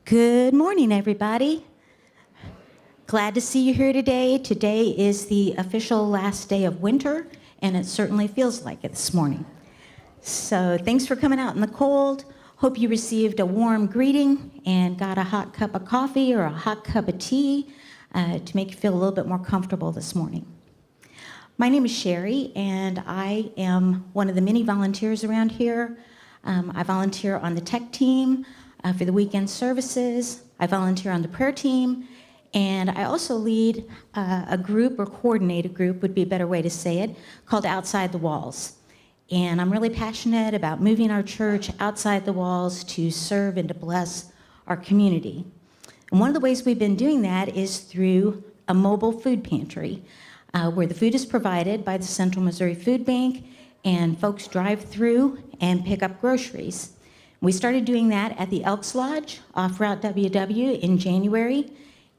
Good morning, everybody. Glad to see you here today. Today is the official last day of winter, and it certainly feels like it this morning. So thanks for coming out in the cold. Hope you received a warm greeting and got a hot cup of coffee or a hot cup of tea to make you feel a little bit more comfortable this morning. My name is Sherry, and I am one of the many volunteers around here. I volunteer on the tech team for the weekend services. I volunteer on the prayer team, and I also lead a group, or coordinate a group would be a better way to say it, called Outside the Walls. And I'm really passionate about moving our church outside the walls to serve and to bless our community. And one of the ways we've been doing that is through a mobile food pantry, where the food is provided by the Central Missouri Food Bank, and folks drive through and pick up groceries. We started doing that at the Elks Lodge off Route WW in January.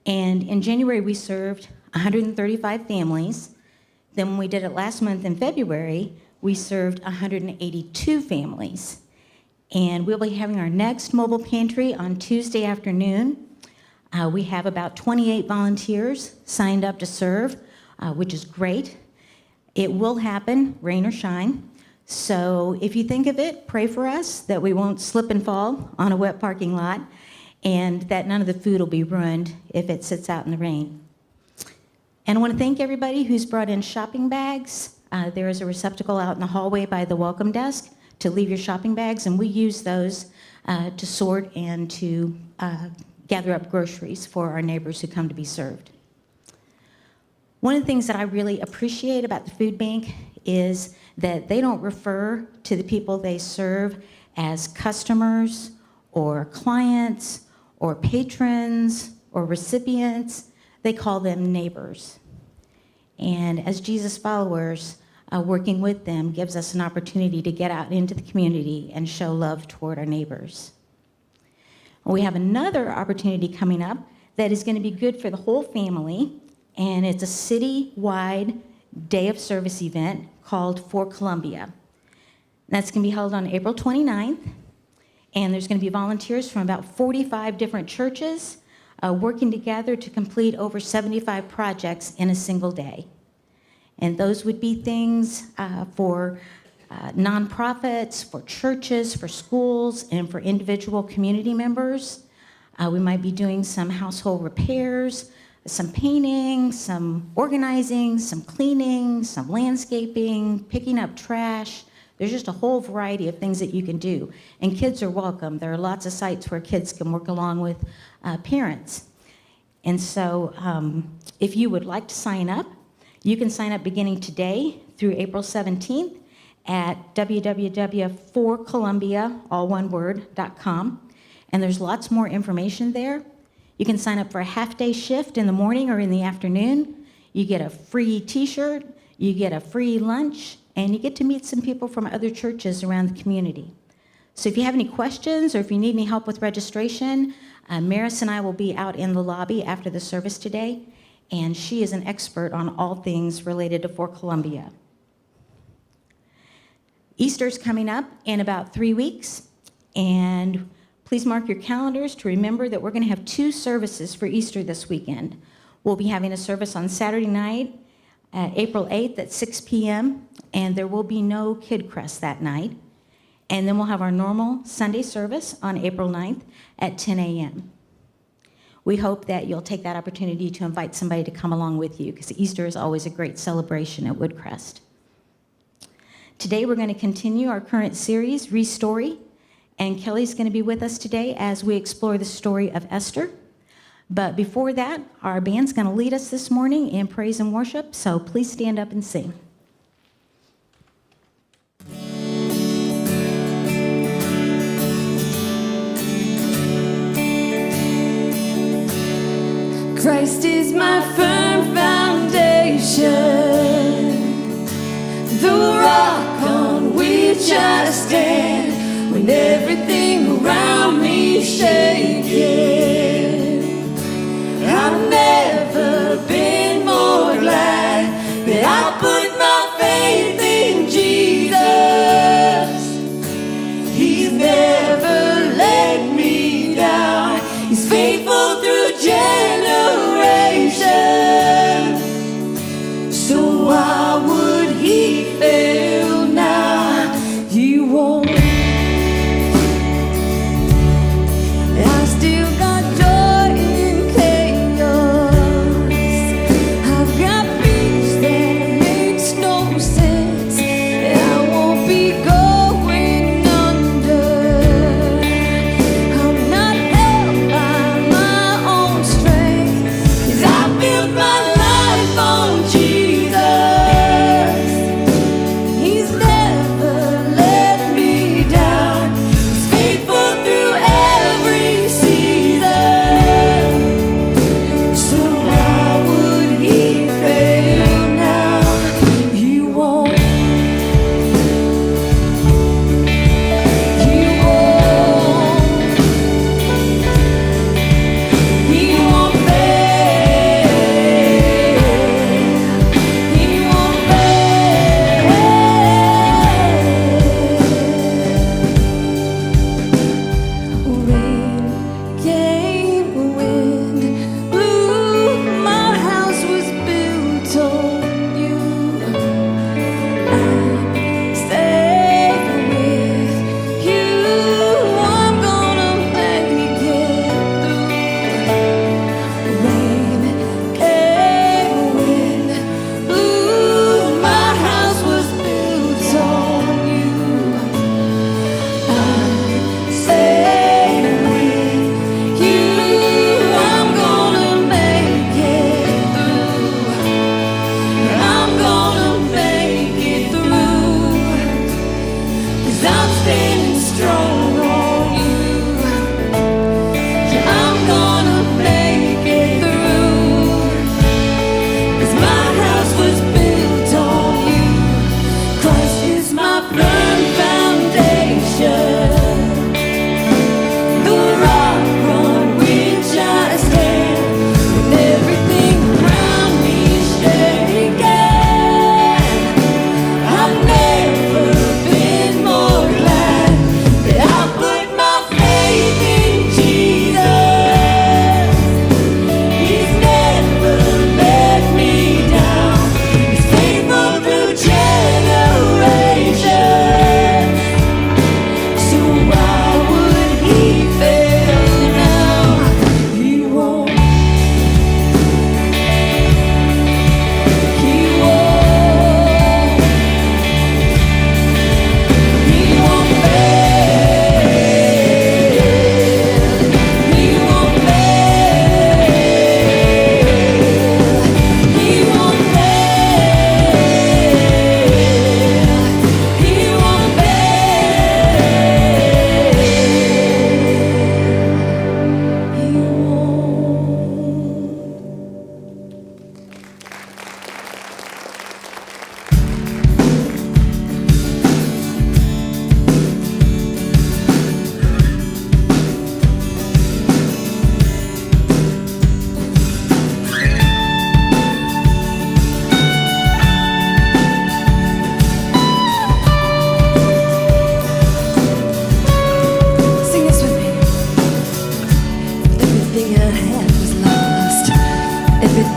And in January, we served 135 families. Then when we did it last month in February, we served 182 families. And we'll be having our next mobile pantry on Tuesday afternoon. We have about 28 volunteers signed up to serve, which is great. It will happen, rain or shine. So if you think of it, pray for us that we won't slip and fall on a wet parking lot, and that none of the food will be ruined if it sits out in the rain. And I want to thank everybody who's brought in shopping bags. There is a receptacle out in the hallway by the welcome desk to leave your shopping bags, and we use those to sort and to gather up groceries for our neighbors who come to be served. One of the things that I really appreciate about the food bank is that they don't refer to the people they serve as customers or clients or patrons or recipients. They call them neighbors. And as Jesus followers, working with them gives us an opportunity to get out into the community and show love toward our neighbors. We have another opportunity coming up that is going to be good for the whole family, and it's a city-wide day of service event called For Columbia. That's going to be held on April 29th, and there's going to be volunteers from about 45 different churches working together to complete over 75 projects in a single day. And those would be things for nonprofits, for churches, for schools, and for individual community members. We might be doing some household repairs, some painting, some organizing, some cleaning, some landscaping, picking up trash. There's just a whole variety of things that you can do. And kids are welcome. There are lots of sites where kids can work along with parents. And so if you would like to sign up, you can sign up beginning today through April 17th at www.forcolumbia.com. And there's lots more information there. You can sign up for a half-day shift in the morning or in the afternoon. You get a free t-shirt, you get a free lunch, and you get to meet some people from other churches around the community. So if you have any questions or if you need any help with registration, Maris and I will be out in the lobby after the service today, and she is an expert on all things related to For Columbia. Easter's coming up in about 3 weeks, and please mark your calendars to remember that we're going to have 2 services for Easter this weekend. We'll be having a service on Saturday night, April 8th at 6 p.m., and there will be no Kid Crest that night. And then we'll have our normal Sunday service on April 9th at 10 a.m. We hope that you'll take that opportunity to invite somebody to come along with you, because Easter is always a great celebration at Woodcrest. Today we're going to continue our current series, Restory. And Kelly's going to be with us today as we explore the story of Esther. But before that, our band's going to lead us this morning in praise and worship, so please stand up and sing. Christ is my firm foundation, the rock on which I stand. When everything around me is shaking, I've never been more glad that I put my faith in Jesus. He's never let me down. He's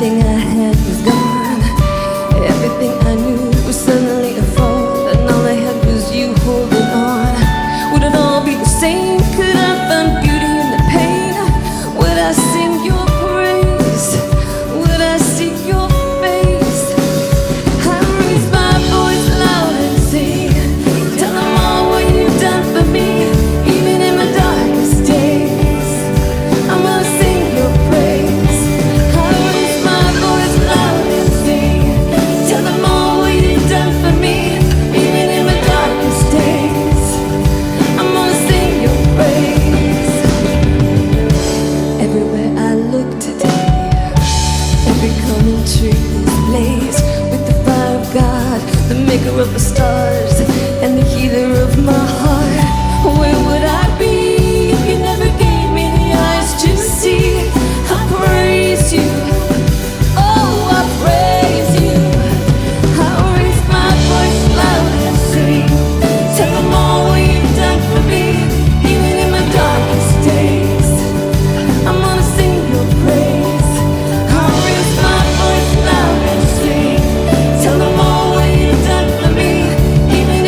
Everything I had was gone. Everything I knew was suddenly a fraud, and all I had was you holding on. Would it all be the same? Could I find beauty in the pain? Would I sing your praise? Would I seek your face? I raise my voice loud and sing, tell them all what you've done for me. Even in my darkest days, I'm gonna sing your praise. I raise my voice loud and sing, tell them all what you've done for me. Even in my darkest days, I'm gonna sing your praise. Everywhere I look today, every corner tree is blazed with the fire of God, the maker of the stars and the healer of my heart. Where would I be if you never gave me the eyes to see? I praise you, oh, I praise you. I raise my voice loud and sing, tell them all what you've done for me. Even in my darkest days, I'm gonna sing your praise. I raise my voice loud and sing, tell them all what you've done for me. Even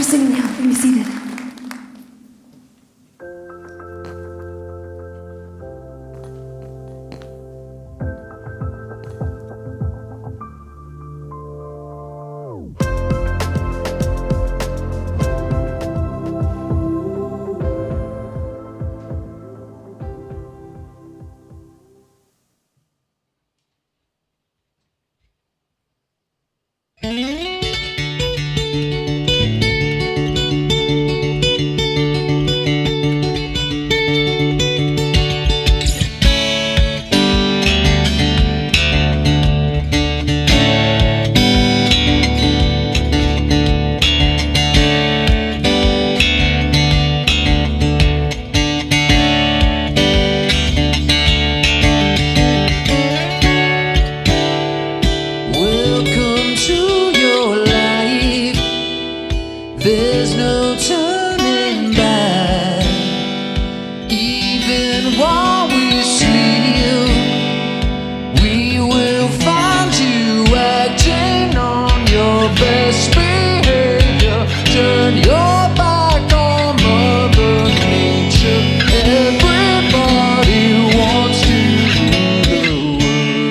for singing now. You can be seated. There's no turning back. Even while we sleep, we will find you acting on your best behavior. Turn your back on Mother Nature. Everybody wants to rule the world.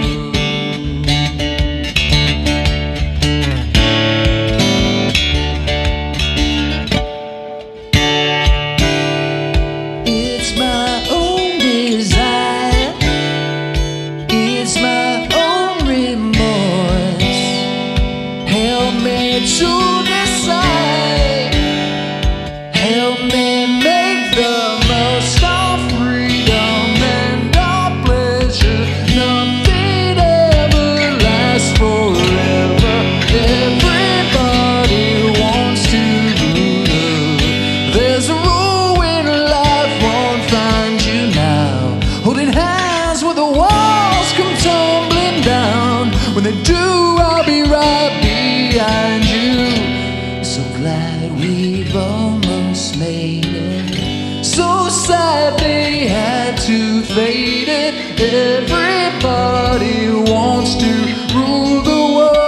It's my own desire, it's my own remorse. Help me to decide, help me make the most of freedom and our pleasure. Nothing ever lasts forever. Everybody wants to rule the world. There's a rule when life won't find you now. Holding hands when the walls come tumbling down. When they do, I'll be right behind you. So glad we've almost made it. So sad they had to fade it. Everybody wants to rule the world.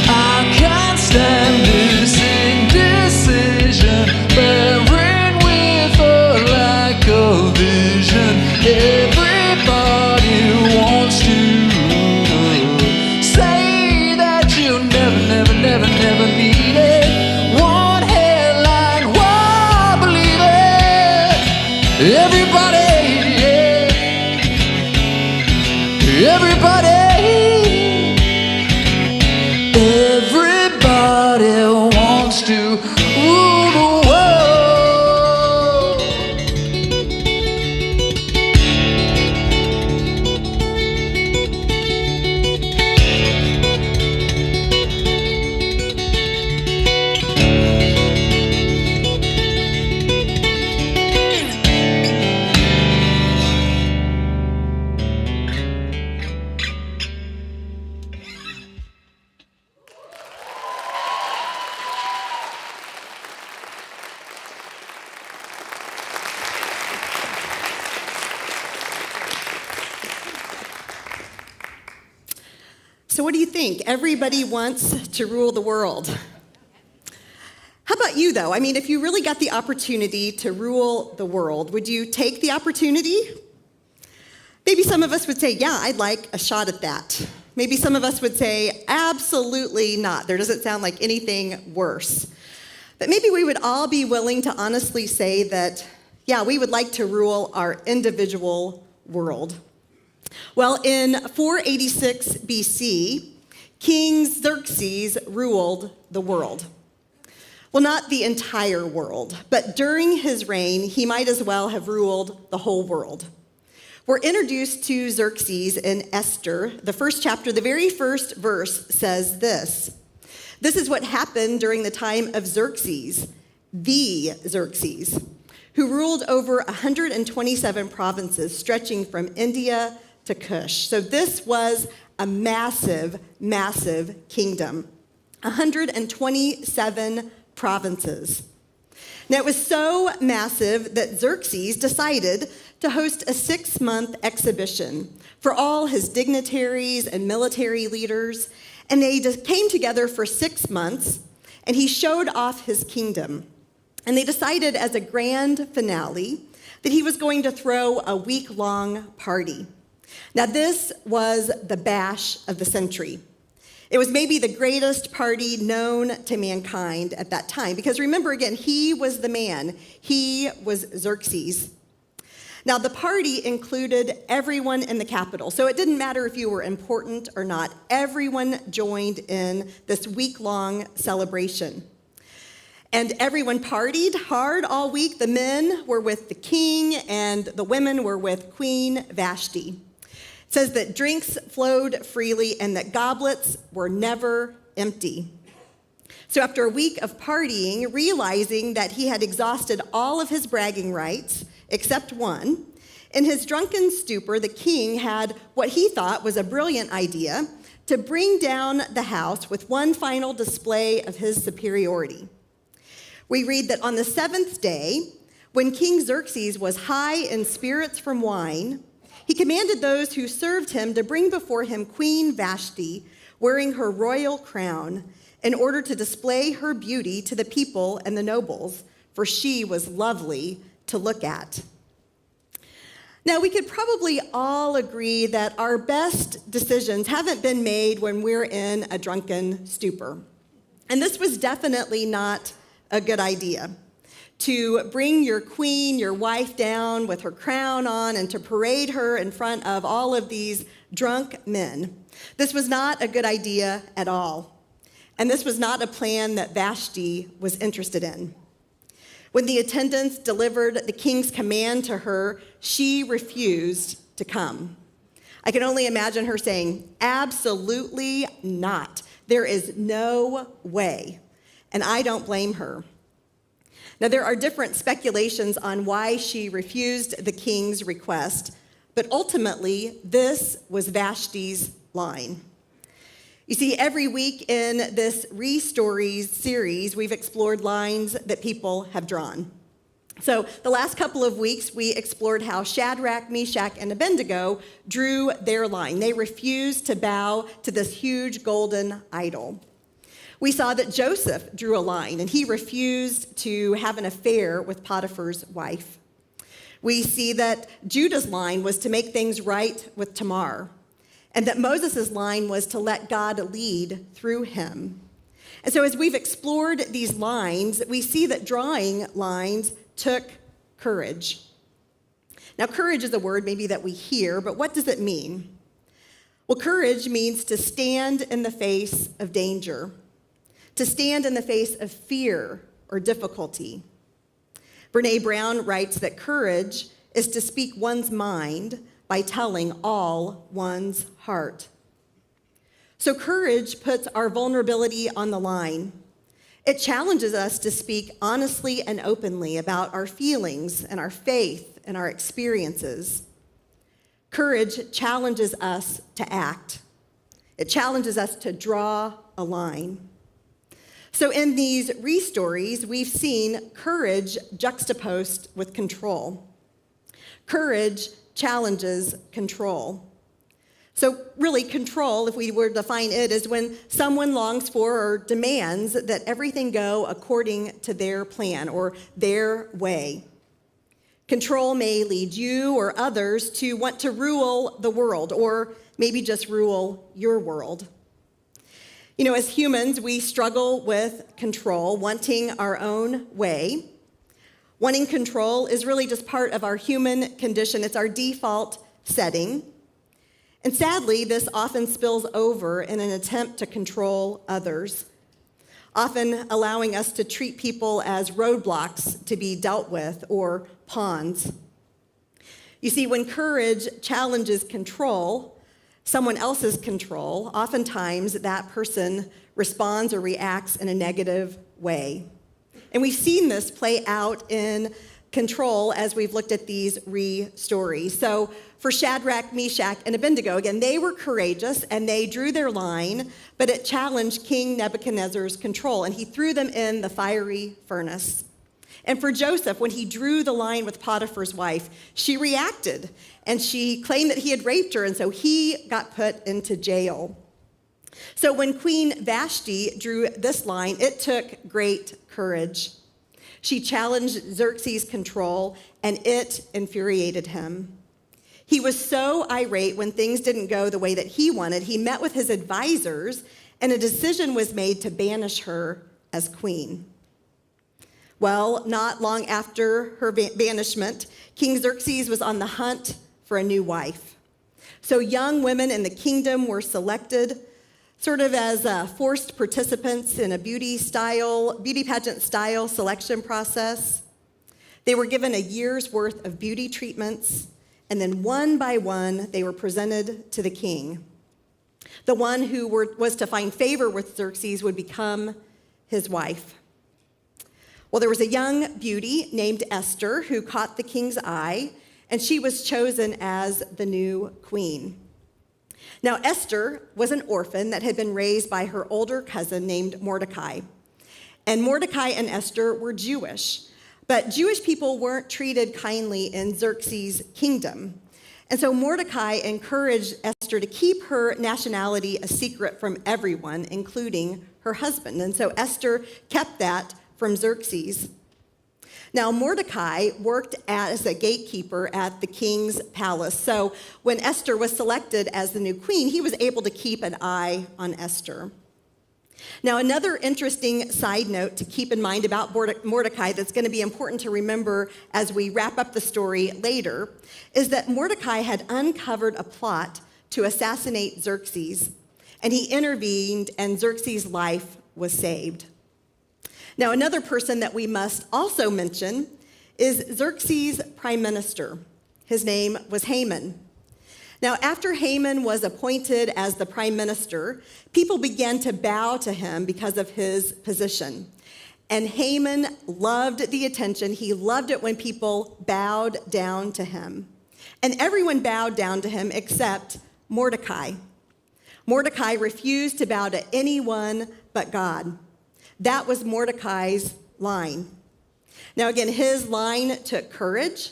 I can't stand this indecision, bearing with a lack of vision. Everybody wants to say that you never need it. One headline, why believe it? Everybody, everybody. Everybody wants to rule the world. So what do you think? Everybody wants to rule the world. How about you, though? I mean, if you really got the opportunity to rule the world, would you take the opportunity? Maybe some of us would say, yeah, I'd like a shot at that. Maybe some of us would say, absolutely not. There doesn't sound like anything worse. But maybe we would all be willing to honestly say that, yeah, we would like to rule our individual world. Well, in 486 BC, King Xerxes ruled the world. Well, not the entire world, but during his reign, he might as well have ruled the whole world. We're introduced to Xerxes in Esther, the first chapter. The very first verse says this. This is what happened during the time of Xerxes, the Xerxes, who ruled over 127 provinces stretching from India to Kush. So this was a massive, massive kingdom. 127 provinces. Now, it was so massive that Xerxes decided to host a 6-month exhibition for all his dignitaries and military leaders, and they came together for 6 months, and he showed off his kingdom. And they decided as a grand finale that he was going to throw a week-long party. Now, this was the bash of the century. It was maybe the greatest party known to mankind at that time, because remember again, he was the man. He was Xerxes. Now, the party included everyone in the capital, so it didn't matter if you were important or not. Everyone joined in this week-long celebration. And everyone partied hard all week. The men were with the king, and the women were with Queen Vashti. It says that drinks flowed freely and that goblets were never empty. So after a week of partying, realizing that he had exhausted all of his bragging rights, except one, in his drunken stupor, the king had what he thought was a brilliant idea to bring down the house with one final display of his superiority. We read that on the 7th day, when King Xerxes was high in spirits from wine, he commanded those who served him to bring before him Queen Vashti, wearing her royal crown, in order to display her beauty to the people and the nobles, for she was lovely to look at. Now, we could probably all agree that our best decisions haven't been made when we're in a drunken stupor. And this was definitely not a good idea. To bring your queen, your wife, down with her crown on and to parade her in front of all of these drunk men. This was not a good idea at all. And this was not a plan that Vashti was interested in. When the attendants delivered the king's command to her, she refused to come. I can only imagine her saying, "Absolutely not. There is no way." And I don't blame her. Now, there are different speculations on why she refused the king's request, but ultimately, this was Vashti's line. You see, every week in this Re-Stories series, we've explored lines that people have drawn. So the last couple of weeks, we explored how Shadrach, Meshach, and Abednego drew their line. They refused to bow to this huge golden idol. We saw that Joseph drew a line, and he refused to have an affair with Potiphar's wife. We see that Judah's line was to make things right with Tamar, and that Moses' line was to let God lead through him. And so as we've explored these lines, we see that drawing lines took courage. Now, courage is a word maybe that we hear, but what does it mean? Well, courage means to stand in the face of danger, to stand in the face of fear or difficulty. Brené Brown writes that courage is to speak one's mind by telling all one's heart. So courage puts our vulnerability on the line. It challenges us to speak honestly and openly about our feelings and our faith and our experiences. Courage challenges us to act. It challenges us to draw a line. So in these Re-Stories, we've seen courage juxtaposed with control. Courage challenges control. So really, control, if we were to define it, is when someone longs for or demands that everything go according to their plan or their way. Control may lead you or others to want to rule the world, or maybe just rule your world. You know, as humans, we struggle with control, wanting our own way. Wanting control is really just part of our human condition. It's our default setting. And sadly, this often spills over in an attempt to control others, often allowing us to treat people as roadblocks to be dealt with or pawns. You see, when courage challenges control, someone else's control, oftentimes that person responds or reacts in a negative way. And we've seen this play out in control as we've looked at these stories. So for Shadrach, Meshach, and Abednego, again, they were courageous and they drew their line, but it challenged King Nebuchadnezzar's control, and he threw them in the fiery furnace. And for Joseph, when he drew the line with Potiphar's wife, she reacted, and she claimed that he had raped her, and so he got put into jail. So when Queen Vashti drew this line, it took great courage. She challenged Xerxes' control, and it infuriated him. He was so irate when things didn't go the way that he wanted. He met with his advisors, and a decision was made to banish her as queen. Well, not long after her banishment, King Xerxes was on the hunt for a new wife. So young women in the kingdom were selected sort of as forced participants in a beauty pageant style selection process. They were given a year's worth of beauty treatments, and then one by one, they were presented to the king. The one who was to find favor with Xerxes would become his wife. Well, there was a young beauty named Esther who caught the king's eye, and she was chosen as the new queen. Now, Esther was an orphan that had been raised by her older cousin named Mordecai. And Mordecai and Esther were Jewish, but Jewish people weren't treated kindly in Xerxes' kingdom. And so Mordecai encouraged Esther to keep her nationality a secret from everyone, including her husband. And so Esther kept that from Xerxes. Now, Mordecai worked as a gatekeeper at the king's palace. So when Esther was selected as the new queen, he was able to keep an eye on Esther. Now, another interesting side note to keep in mind about Mordecai that's going to be important to remember as we wrap up the story later is that Mordecai had uncovered a plot to assassinate Xerxes, and he intervened, and Xerxes' life was saved. Now, another person that we must also mention is Xerxes' prime minister. His name was Haman. Now, after Haman was appointed as the prime minister, people began to bow to him because of his position. And Haman loved the attention. He loved it when people bowed down to him. And everyone bowed down to him except Mordecai. Mordecai refused to bow to anyone but God. That was Mordecai's line. Now, again, his line took courage,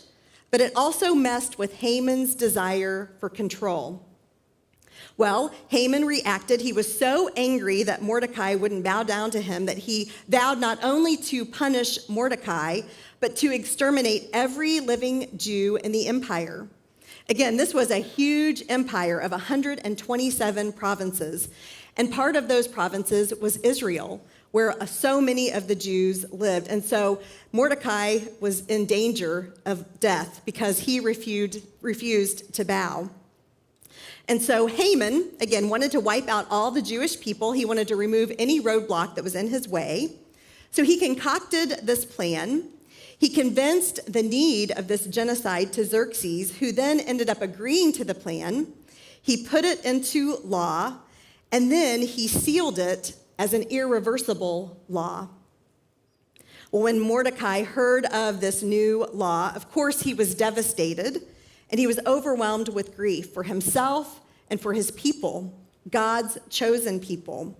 but it also messed with Haman's desire for control. Well, Haman reacted. He was so angry that Mordecai wouldn't bow down to him that he vowed not only to punish Mordecai, but to exterminate every living Jew in the empire. Again, this was a huge empire of 127 provinces, and part of those provinces was Israel, where so many of the Jews lived. And so Mordecai was in danger of death because he refused to bow. And so Haman, again, wanted to wipe out all the Jewish people. He wanted to remove any roadblock that was in his way. So he concocted this plan. He convinced the need of this genocide to Xerxes, who then ended up agreeing to the plan. He put it into law, and then he sealed it as an irreversible law. Well, when Mordecai heard of this new law, of course, he was devastated, and he was overwhelmed with grief for himself and for his people, God's chosen people.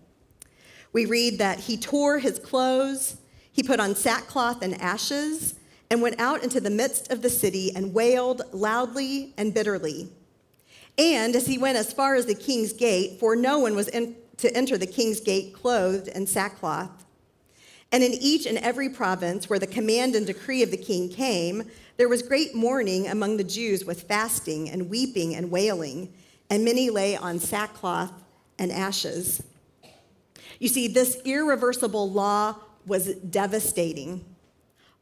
We read that he tore his clothes, he put on sackcloth and ashes, and went out into the midst of the city and wailed loudly and bitterly. And as he went as far as the king's gate, for no one was to enter the king's gate clothed in sackcloth. And in each and every province where the command and decree of the king came, there was great mourning among the Jews with fasting and weeping and wailing, and many lay on sackcloth and ashes. You see, this irreversible law was devastating.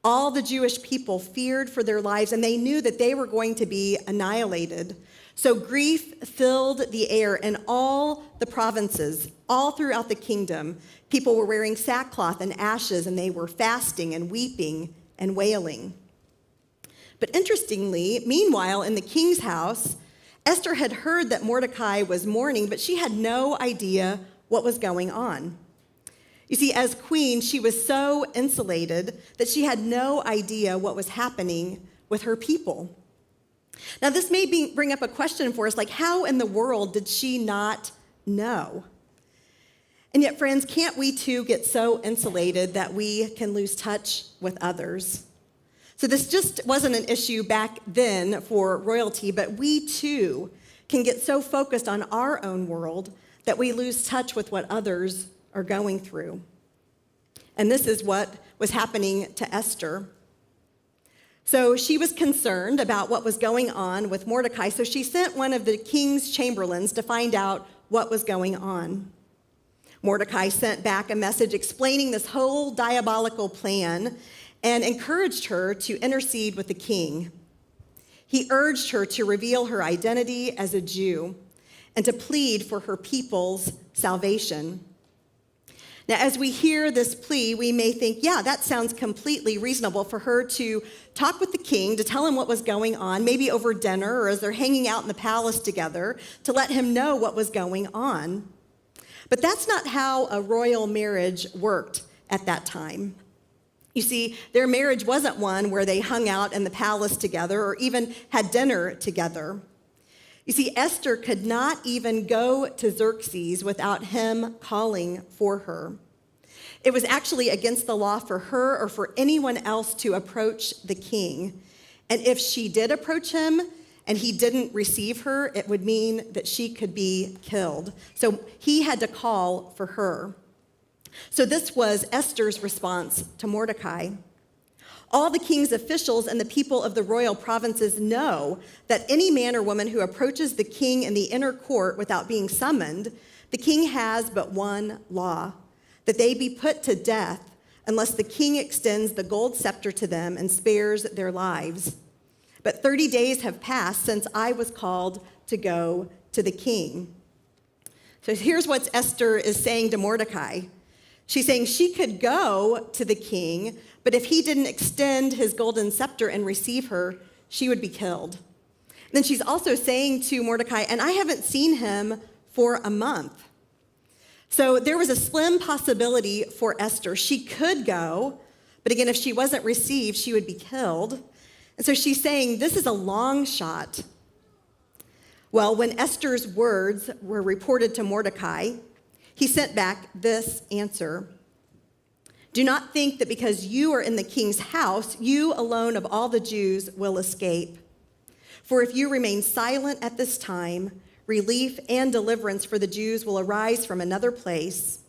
All the Jewish people feared for their lives, and they knew that they were going to be annihilated. So grief filled the air in all the provinces, all throughout the kingdom. People were wearing sackcloth and ashes, and they were fasting and weeping and wailing. But interestingly, meanwhile, in the king's house, Esther had heard that Mordecai was mourning, but she had no idea what was going on. You see, as queen, she was so insulated that she had no idea what was happening with her people. Now, this may bring up a question for us, like, how in the world did she not know? And yet, friends, can't we too get so insulated that we can lose touch with others? So this just wasn't an issue back then for royalty, but we too can get so focused on our own world that we lose touch with what others are going through. And this is what was happening to Esther. So she was concerned about what was going on with Mordecai, so she sent one of the king's chamberlains to find out what was going on. Mordecai sent back a message explaining this whole diabolical plan and encouraged her to intercede with the king. He urged her to reveal her identity as a Jew and to plead for her people's salvation. Now, as we hear this plea, we may think, yeah, that sounds completely reasonable for her to talk with the king, to tell him what was going on, maybe over dinner or as they're hanging out in the palace together, to let him know what was going on. But that's not how a royal marriage worked at that time. You see, their marriage wasn't one where they hung out in the palace together or even had dinner together. You see, Esther could not even go to Xerxes without him calling for her. It was actually against the law for her or for anyone else to approach the king. And if she did approach him and he didn't receive her, it would mean that she could be killed. So he had to call for her. So this was Esther's response to Mordecai. All the king's officials and the people of the royal provinces know that any man or woman who approaches the king in the inner court without being summoned, the king has but one law, that they be put to death unless the king extends the gold scepter to them and spares their lives. But 30 days have passed since I was called to go to the king. So here's what Esther is saying to Mordecai. She's saying she could go to the king, but if he didn't extend his golden scepter and receive her, she would be killed. And then she's also saying to Mordecai, and I haven't seen him for a month. So there was a slim possibility for Esther. She could go, but again, if she wasn't received, she would be killed. And so she's saying, this is a long shot. Well, when Esther's words were reported to Mordecai, he sent back this answer. Do not think that because you are in the king's house, you alone of all the Jews will escape. For if you remain silent at this time, relief and deliverance for the Jews will arise from another place,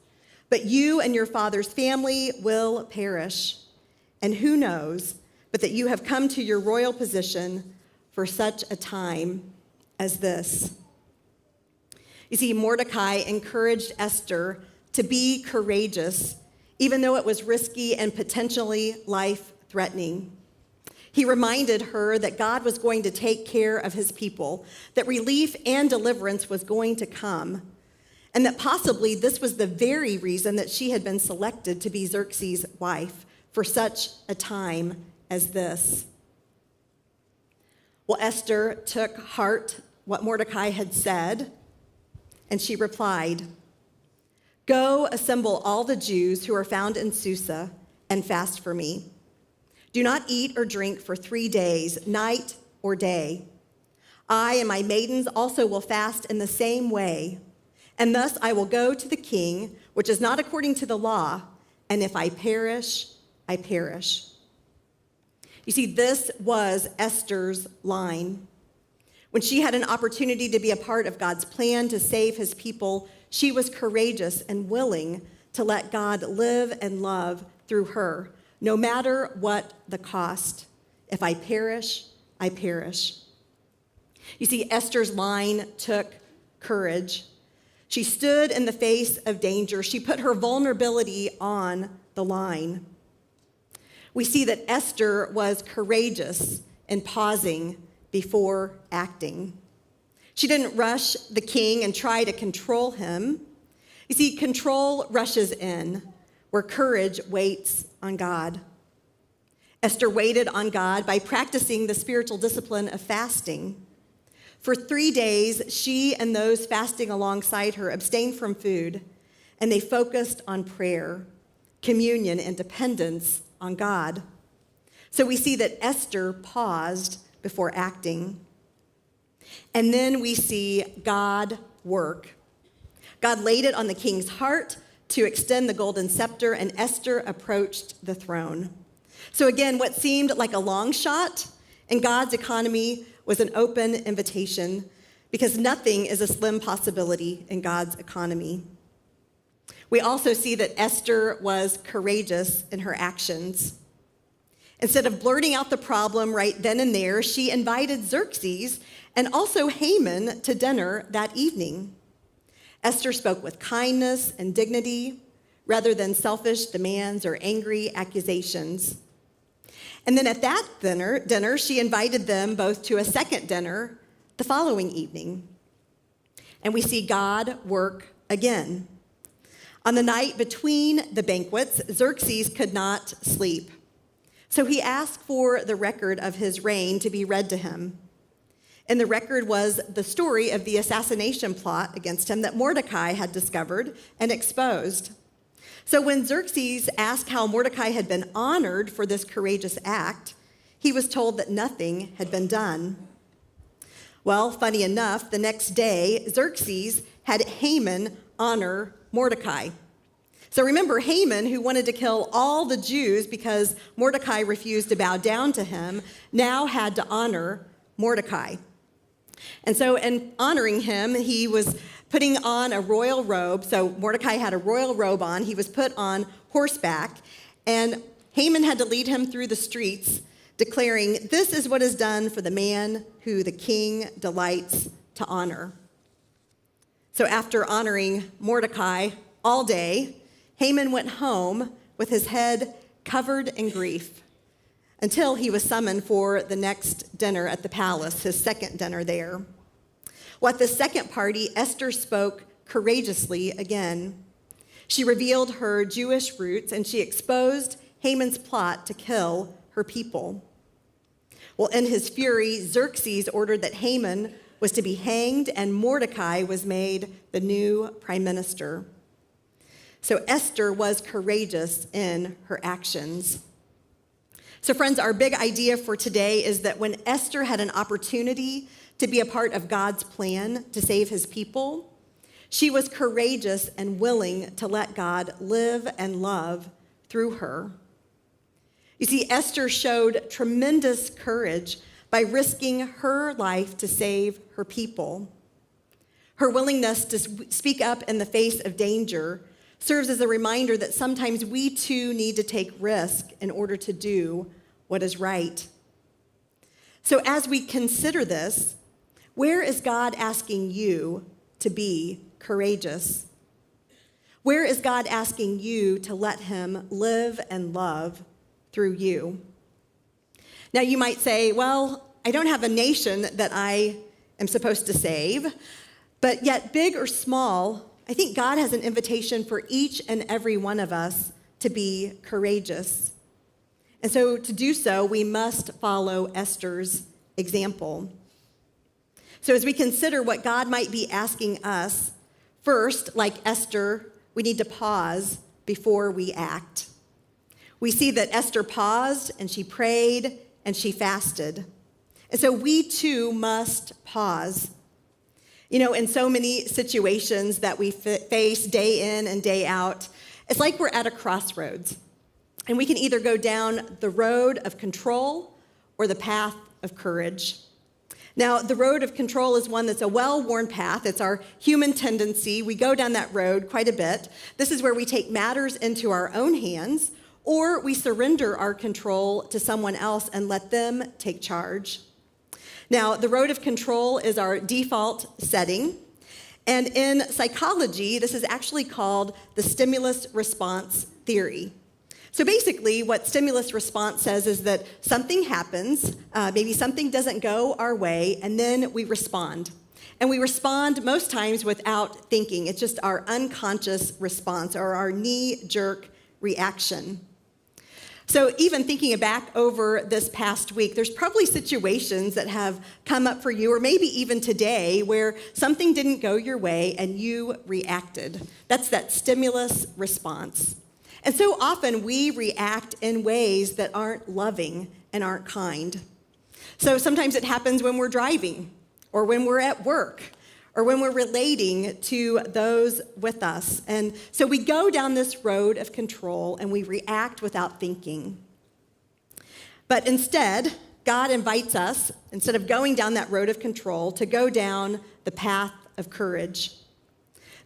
but you and your father's family will perish. And who knows but that you have come to your royal position for such a time as this. You see, Mordecai encouraged Esther to be courageous, even though it was risky and potentially life-threatening. He reminded her that God was going to take care of his people, that relief and deliverance was going to come, and that possibly this was the very reason that she had been selected to be Xerxes' wife for such a time as this. Well, Esther took heart what Mordecai had said, and she replied, Go assemble all the Jews who are found in Susa and fast for me. Do not eat or drink for 3 days, night or day. I and my maidens also will fast in the same way, and thus I will go to the king, which is not according to the law, and if I perish, I perish. You see, this was Esther's line. When she had an opportunity to be a part of God's plan to save his people, she was courageous and willing to let God live and love through her, no matter what the cost. If I perish, I perish. You see, Esther's line took courage. She stood in the face of danger. She put her vulnerability on the line. We see that Esther was courageous in pausing before acting. She didn't rush the king and try to control him. You see, control rushes in where courage waits on God. Esther waited on God by practicing the spiritual discipline of fasting. For 3 days, she and those fasting alongside her abstained from food, and they focused on prayer, communion, and dependence on God. So we see that Esther paused before acting. And then we see God work. God laid it on the king's heart to extend the golden scepter, and Esther approached the throne. So again, what seemed like a long shot in God's economy was an open invitation, because nothing is a slim possibility in God's economy. We also see that Esther was courageous in her actions. Instead of blurting out the problem right then and there, she invited Xerxes and also Haman to dinner that evening. Esther spoke with kindness and dignity rather than selfish demands or angry accusations. And then at that dinner, she invited them both to a second dinner the following evening. And we see God work again. On the night between the banquets, Xerxes could not sleep. So he asked for the record of his reign to be read to him. And the record was the story of the assassination plot against him that Mordecai had discovered and exposed. So when Xerxes asked how Mordecai had been honored for this courageous act, he was told that nothing had been done. Well, funny enough, the next day, Xerxes had Haman honor Mordecai. So remember, Haman, who wanted to kill all the Jews because Mordecai refused to bow down to him, now had to honor Mordecai. And so in honoring him, he was putting on a royal robe. So Mordecai had a royal robe on. He was put on horseback, and Haman had to lead him through the streets, declaring, "This is what is done for the man who the king delights to honor." So after honoring Mordecai all day, Haman went home with his head covered in grief until he was summoned for the next dinner at the palace, his second dinner there. Well, at the second party, Esther spoke courageously again. She revealed her Jewish roots, and she exposed Haman's plot to kill her people. Well, in his fury, Xerxes ordered that Haman was to be hanged, and Mordecai was made the new prime minister. So Esther was courageous in her actions. So friends, our big idea for today is that when Esther had an opportunity to be a part of God's plan to save his people, she was courageous and willing to let God live and love through her. You see, Esther showed tremendous courage by risking her life to save her people. Her willingness to speak up in the face of danger serves as a reminder that sometimes we too need to take risk in order to do what is right. So as we consider this, where is God asking you to be courageous? Where is God asking you to let him live and love through you? Now you might say, well, I don't have a nation that I am supposed to save, but yet big or small, I think God has an invitation for each and every one of us to be courageous. And so to do so, we must follow Esther's example. So as we consider what God might be asking us, first, like Esther, we need to pause before we act. We see that Esther paused and she prayed and she fasted. And so we too must pause. You know, in so many situations that we face day in and day out, it's like we're at a crossroads. And we can either go down the road of control or the path of courage. Now, the road of control is one that's a well-worn path. It's our human tendency. We go down that road quite a bit. This is where we take matters into our own hands, or we surrender our control to someone else and let them take charge. Now, the road of control is our default setting. And in psychology, this is actually called the stimulus response theory. So basically, what stimulus response says is that something happens, maybe something doesn't go our way, and then we respond. And we respond most times without thinking. It's just our unconscious response or our knee-jerk reaction. So even thinking back over this past week, there's probably situations that have come up for you, or maybe even today, where something didn't go your way and you reacted. That's that stimulus response. And so often we react in ways that aren't loving and aren't kind. So sometimes it happens when we're driving, or when we're at work, or when we're relating to those with us. And so we go down this road of control and we react without thinking. But instead, God invites us, instead of going down that road of control, to go down the path of courage.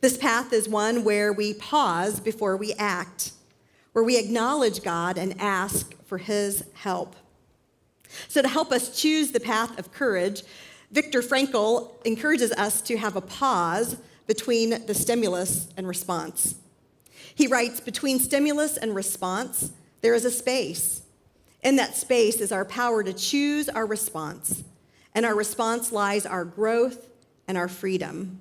This path is one where we pause before we act, where we acknowledge God and ask for his help. So to help us choose the path of courage, Viktor Frankl encourages us to have a pause between the stimulus and response. He writes, between stimulus and response, there is a space. In that space is our power to choose our response. And our response lies our growth and our freedom.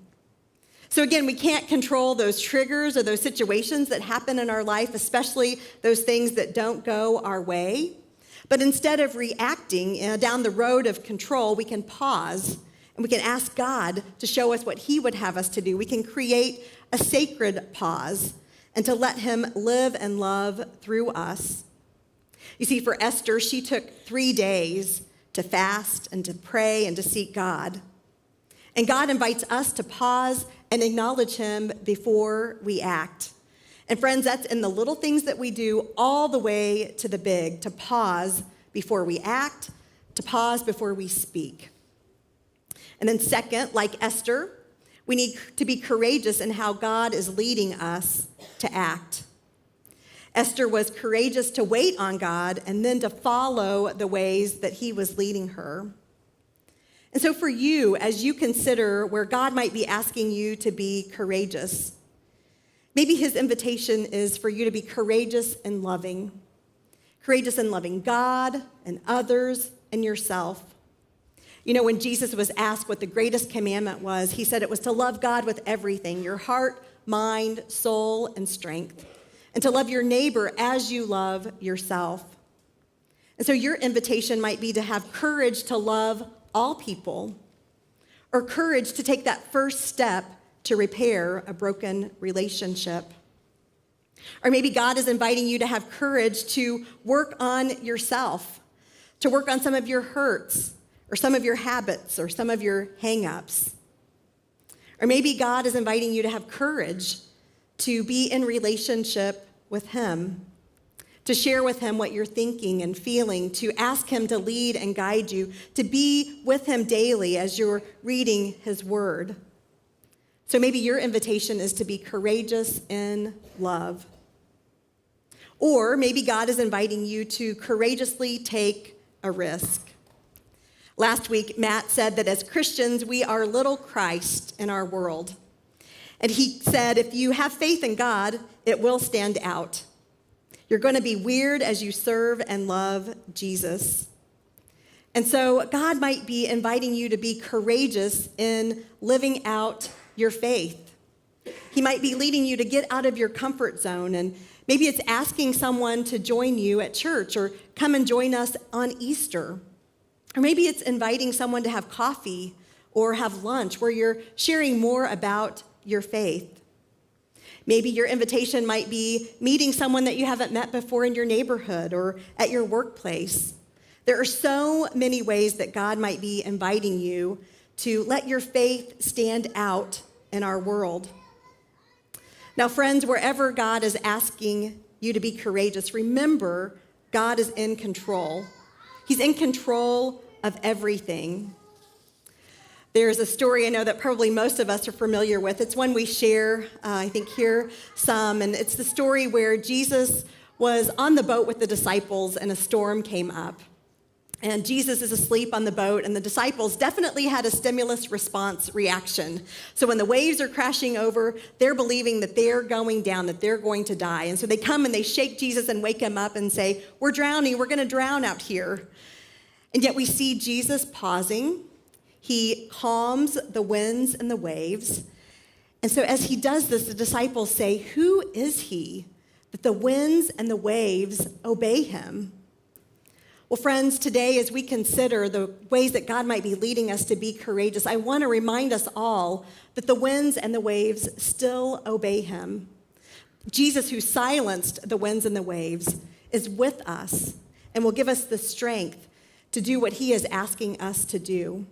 So again, we can't control those triggers or those situations that happen in our life, especially those things that don't go our way. But instead of reacting down the road of control, we can pause and we can ask God to show us what he would have us to do. We can create a sacred pause and to let him live and love through us. You see, for Esther, she took 3 days to fast and to pray and to seek God. And God invites us to pause and acknowledge him before we act. And friends, that's in the little things that we do all the way to the big, to pause before we act, to pause before we speak. And then second, like Esther, we need to be courageous in how God is leading us to act. Esther was courageous to wait on God and then to follow the ways that he was leading her. And so for you, as you consider where God might be asking you to be courageous, maybe his invitation is for you to be courageous and loving God and others and yourself. You know, when Jesus was asked what the greatest commandment was, he said it was to love God with everything, your heart, mind, soul, and strength, and to love your neighbor as you love yourself. And so your invitation might be to have courage to love all people, or courage to take that first step to repair a broken relationship. Or maybe God is inviting you to have courage to work on yourself, to work on some of your hurts, or some of your habits, or some of your hang-ups. Or maybe God is inviting you to have courage to be in relationship with him, to share with him what you're thinking and feeling, to ask him to lead and guide you, to be with him daily as you're reading his word. So maybe your invitation is to be courageous in love. Or maybe God is inviting you to courageously take a risk. Last week, Matt said that as Christians, we are little Christ in our world. And he said, if you have faith in God, it will stand out. You're going to be weird as you serve and love Jesus. And so God might be inviting you to be courageous in living out your faith. He might be leading you to get out of your comfort zone, and maybe it's asking someone to join you at church or come and join us on Easter. Or maybe it's inviting someone to have coffee or have lunch where you're sharing more about your faith. Maybe your invitation might be meeting someone that you haven't met before in your neighborhood or at your workplace. There are so many ways that God might be inviting you to let your faith stand out in our world. Now, friends, wherever God is asking you to be courageous, remember God is in control. He's in control of everything. There's a story I know that probably most of us are familiar with. It's one we share, I think, here some, and it's the story where Jesus was on the boat with the disciples and a storm came up. And Jesus is asleep on the boat, and the disciples definitely had a stimulus response reaction. So when the waves are crashing over, they're believing that they're going down, that they're going to die. And so they come and they shake Jesus and wake him up and say, we're drowning, we're going to drown out here. And yet we see Jesus pausing. He calms the winds and the waves. And so as he does this, the disciples say, "Who is he that the winds and the waves obey him?" Well, friends, today as we consider the ways that God might be leading us to be courageous, I want to remind us all that the winds and the waves still obey him. Jesus, who silenced the winds and the waves, is with us and will give us the strength to do what he is asking us to do.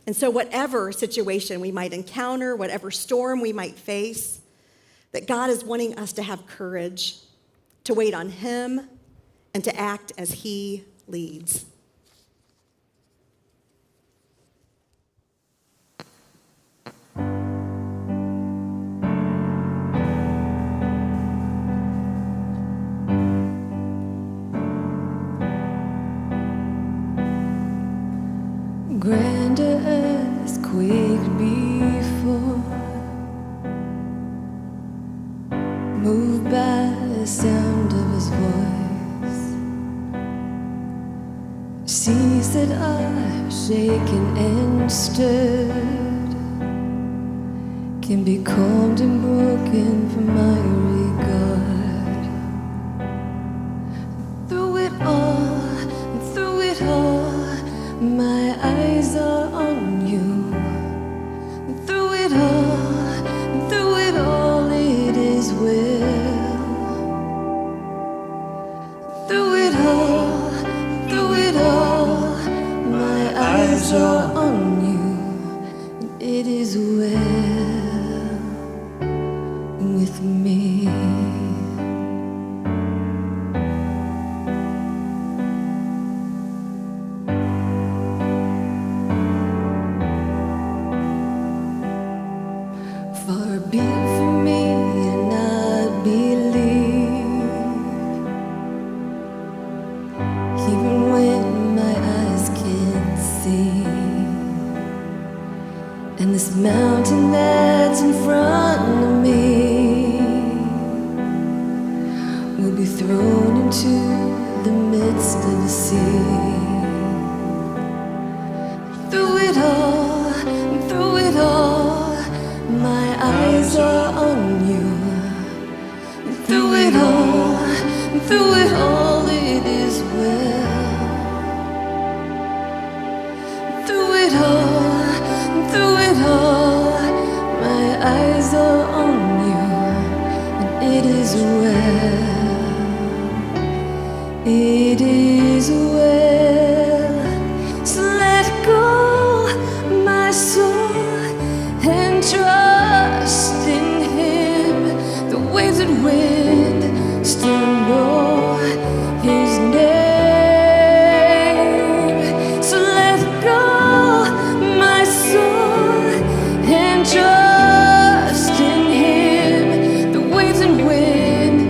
And so whatever situation we might encounter, whatever storm we might face, that God is wanting us to have courage, to wait on him, and to act as he leads. Grand earthquake before, moved by the sound of his voice. Seas that are shaken and stirred can be calmed and broken from my regard. Through it all, my eyes are on you. Through it all, it is well. Through it all, my eyes are on you. And it is well with me. Far be it from me to not believe, even when my eyes can't see. And this mountain that's in front of me will be thrown into the midst of the sea. Through it all, my eyes are on you. Through it all, it is well. Through it all, my eyes are on you. And it is well. It is well. So let go, my soul, and trust in him. The waves and wind still know his name. So let go, my soul, and trust in him. The waves and wind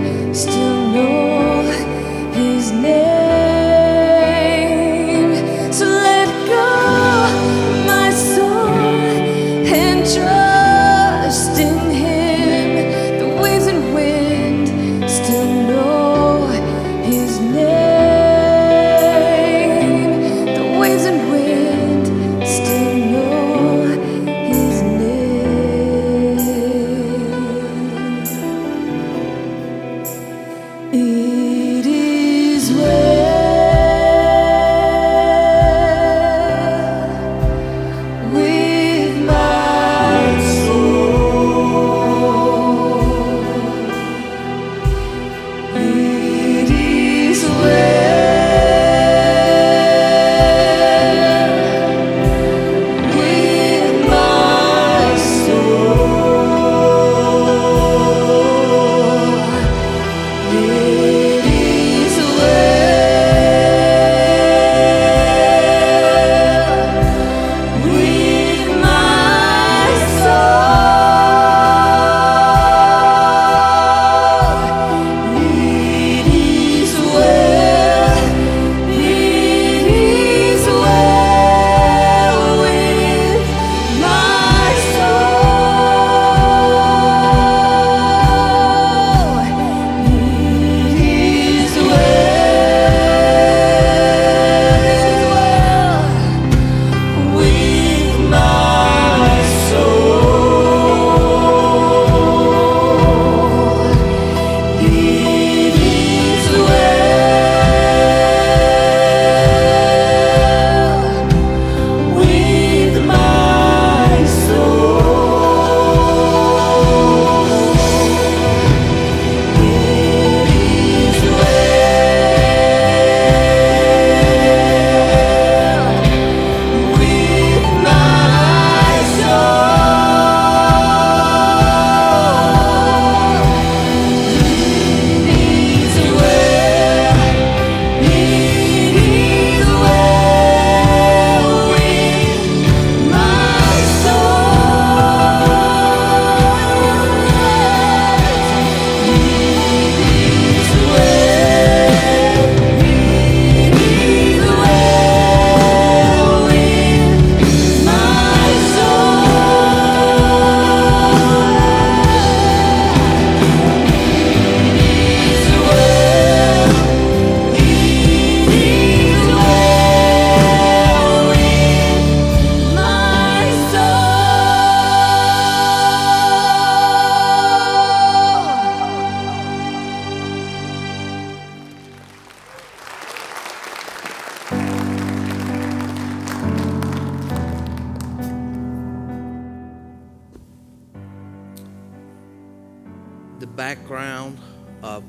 the background of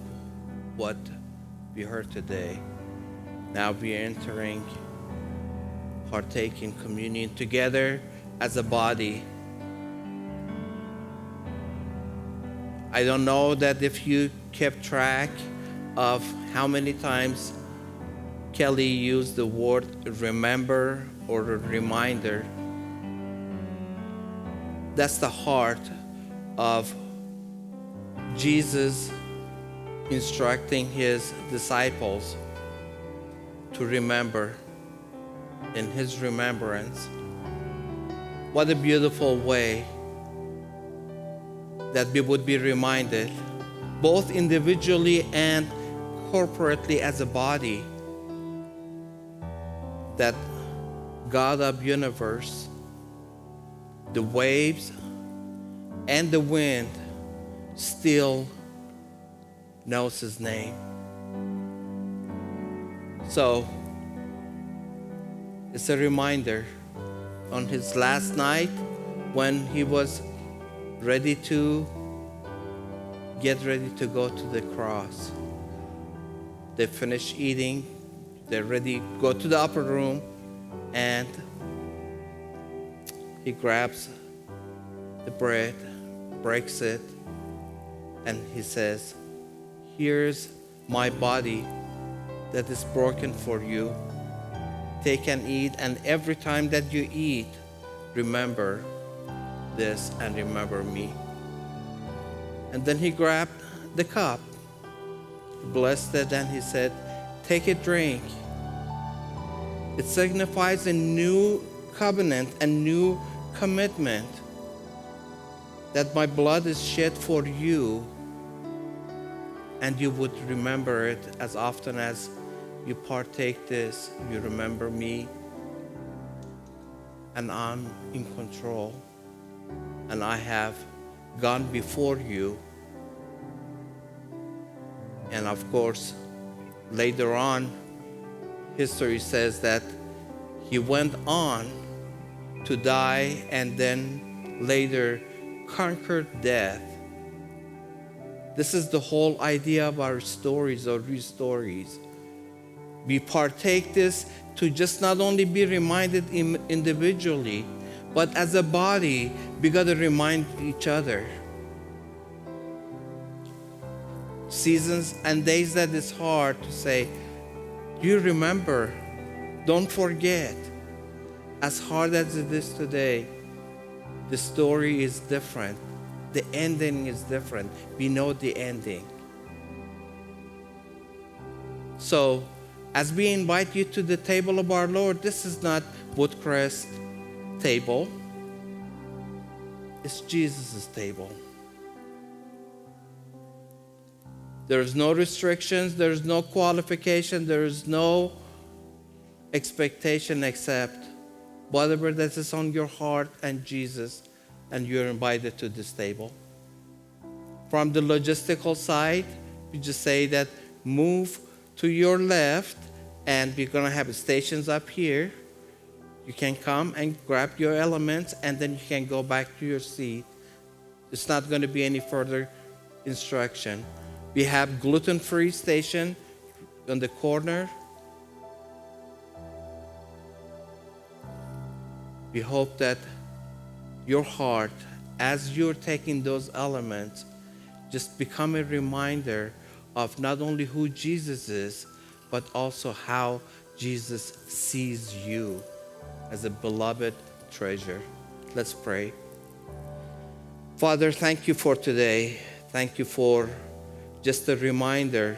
what we heard today. Now we are entering, partaking communion together as a body. I don't know that if you kept track of how many times Kelly used the word remember or reminder. That's the heart of Jesus instructing his disciples to remember in his remembrance. What a beautiful way that we would be reminded, both individually and corporately as a body, that God of universe, the waves and the wind still knows his name. So it's a reminder on his last night when he was get ready to go to the cross. They finish eating, they're ready to go to the upper room, and he grabs the bread, breaks it, and he says, "Here's my body that is broken for you. Take and eat, and every time that you eat, remember this and remember me." And then he grabbed the cup, blessed it, and he said, "Take a drink. It signifies a new covenant, a new commitment, that my blood is shed for you, and you would remember it as often as you partake this. You remember me, and I'm in control, and I have gone before you." And of course, later on, history says that he went on to die and then later conquered death. This is the whole idea of our stories or re-stories. We partake this to just not only be reminded individually, but as a body, we got to remind each other. Seasons and days that it's hard to say, you remember, don't forget. As hard as it is today, the story is different. The ending is different. We know the ending. So, as we invite you to the table of our Lord, this is not Woodcrest table. It's Jesus' table. There's no restrictions, there's no qualification, there's no expectation except whatever that is on your heart and Jesus, and you're invited to this table. From the logistical side, we just say that move to your left, and we're going to have stations up here. You can come and grab your elements, and then you can go back to your seat. It's not going to be any further instruction. We have gluten-free station on the corner. We hope that your heart, as you're taking those elements, just become a reminder of not only who Jesus is, but also how Jesus sees you as a beloved treasure. Let's pray. Father, thank you for today. Thank you for just a reminder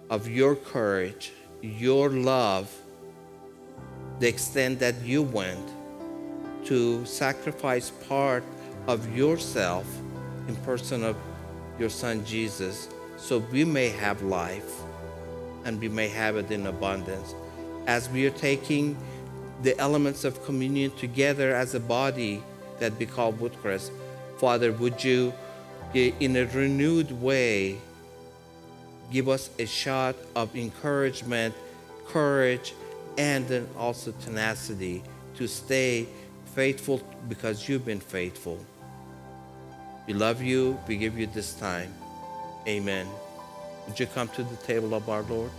of your courage, your love, the extent that you went to sacrifice part of yourself in person of your Son Jesus, so we may have life and we may have it in abundance. As we are taking the elements of communion together as a body that we call Woodcrest, Father, would you, in a renewed way, give us a shot of encouragement, courage, and then also tenacity to stay faithful because you've been faithful. We love you. We give you this time. Amen. Would you come to the table of our Lord?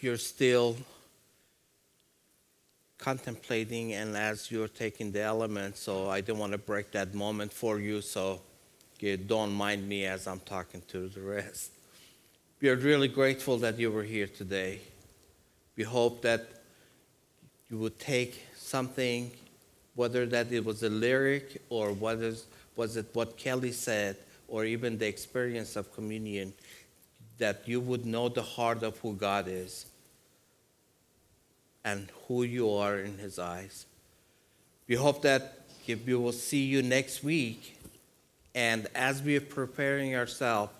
if you're still contemplating and as you're taking the elements, so I don't want to break that moment for you, so you don't mind me as I'm talking to the rest. We are really grateful that you were here today. We hope that you would take something, whether that it was a lyric or was it what Kelly said, or even the experience of communion, that you would know the heart of who God is and who you are in his eyes. We hope that we will see you next week, and as we are preparing ourselves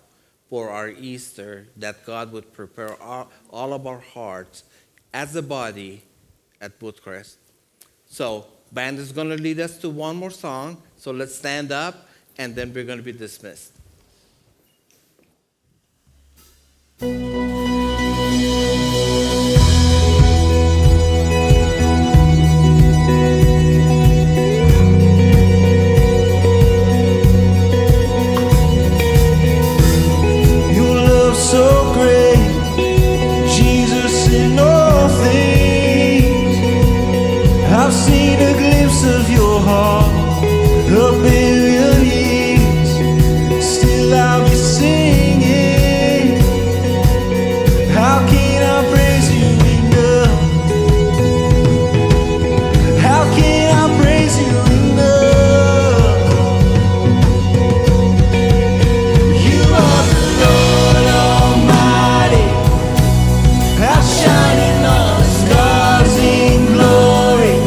for our Easter, that God would prepare all of our hearts as a body at Woodcrest. So, band is going to lead us to one more song, so let's stand up, and then we're going to be dismissed. So great, Jesus, in all things. I've seen a glimpse of your heart, a billion years. Still I'll be singing. How can I praise you enough? How can I praise you enough? You are the Lord Almighty, outshining all the stars in glory.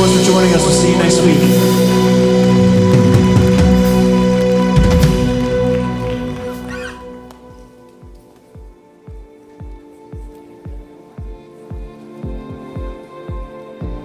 much for joining us. We'll see you next week.